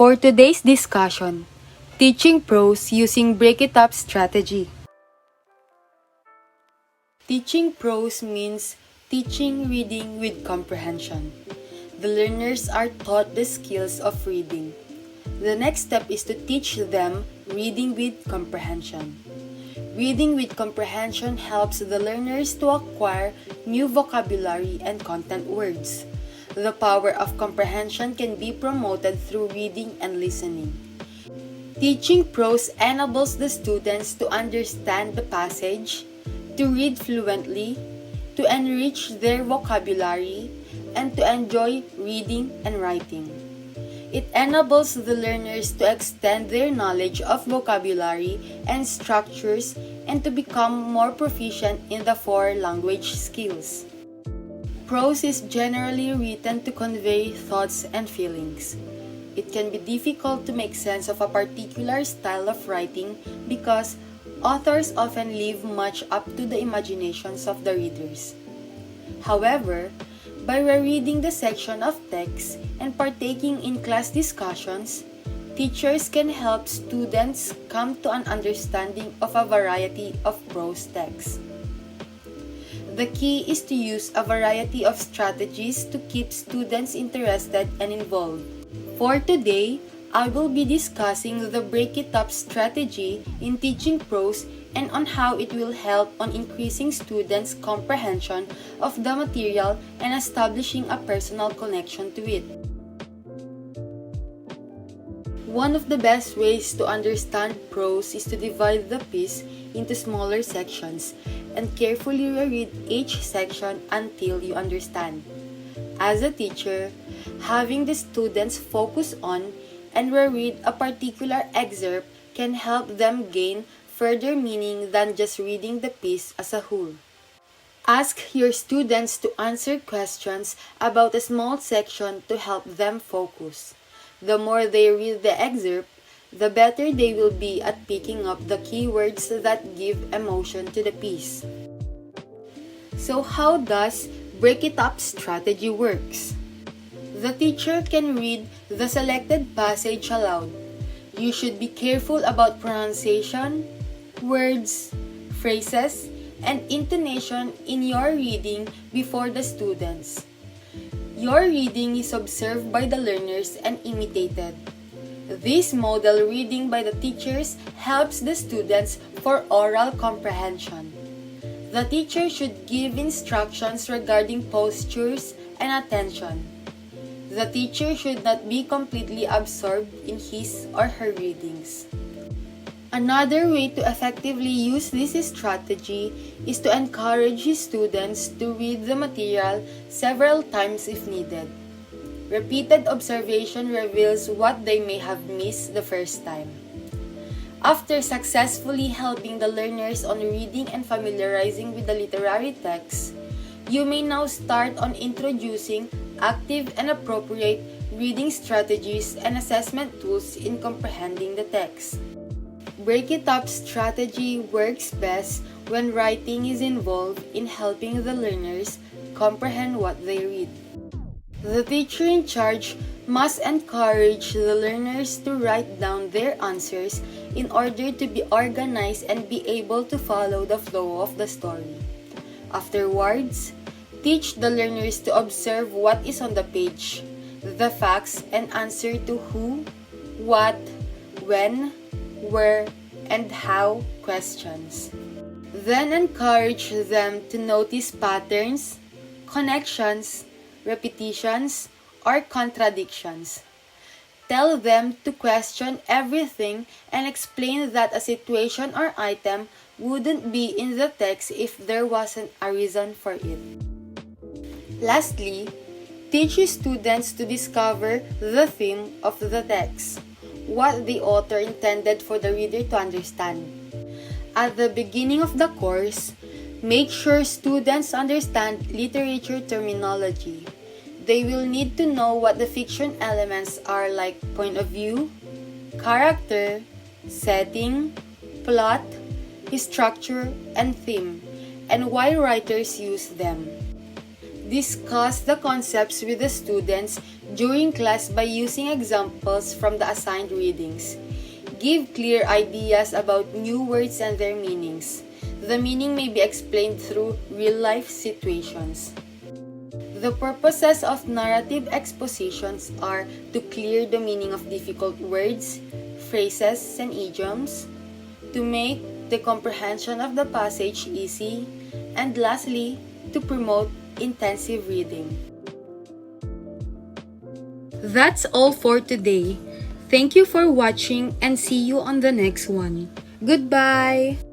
For today's discussion, teaching prose using break-it-up strategy. Teaching prose means teaching reading with comprehension. The learners are taught the skills of reading. The next step is to teach them reading with comprehension. Reading with comprehension helps the learners to acquire new vocabulary and content words. The power of comprehension can be promoted through reading and listening. Teaching prose enables the students to understand the passage, to read fluently, to enrich their vocabulary, and to enjoy reading and writing. It enables the learners to extend their knowledge of vocabulary and structures and to become more proficient in the four language skills. Prose is generally written to convey thoughts and feelings. It can be difficult to make sense of a particular style of writing because authors often leave much up to the imaginations of the readers. However, by rereading the section of text and partaking in class discussions, teachers can help students come to an understanding of a variety of prose texts. The key is to use a variety of strategies to keep students interested and involved. For today, I will be discussing the break-it-up strategy in teaching prose and on how it will help on increasing students' comprehension of the material and establishing a personal connection to it. One of the best ways to understand prose is to divide the piece into smaller sections and carefully reread each section until you understand. As a teacher, having the students focus on and reread a particular excerpt can help them gain further meaning than just reading the piece as a whole. Ask your students to answer questions about a small section to help them focus. The more they read the excerpt, the better they will be at picking up the keywords that give emotion to the piece. So how does break-it-up strategy works? The teacher can read the selected passage aloud. You should be careful about pronunciation, words, phrases, and intonation in your reading before the students. Your reading is observed by the learners and imitated. This model reading by the teachers helps the students for oral comprehension. The teacher should give instructions regarding postures and attention. The teacher should not be completely absorbed in his or her readings. Another way to effectively use this strategy is to encourage students to read the material several times if needed. Repeated observation reveals what they may have missed the first time. After successfully helping the learners on reading and familiarizing with the literary text, you may now start on introducing active and appropriate reading strategies and assessment tools in comprehending the text. Break-it-up strategy works best when writing is involved in helping the learners comprehend what they read. The teacher in charge must encourage the learners to write down their answers in order to be organized and be able to follow the flow of the story. Afterwards, teach the learners to observe what is on the page, the facts, and answer to who, what, when, where, and how questions. Then encourage them to notice patterns, connections, repetitions, or contradictions. Tell them to question everything and explain that a situation or item wouldn't be in the text if there wasn't a reason for it. Lastly, teach students to discover the theme of the text, what the author intended for the reader to understand. At the beginning of the course, make sure students understand literature terminology. They will need to know what the fiction elements are like point of view, character, setting, plot, structure, and theme, and why writers use them. Discuss the concepts with the students during class by using examples from the assigned readings. Give clear ideas about new words and their meanings. The meaning may be explained through real-life situations. The purposes of narrative expositions are to clear the meaning of difficult words, phrases, and idioms, to make the comprehension of the passage easy, and lastly, to promote intensive reading. That's all for today. Thank you for watching and see you on the next one. Goodbye!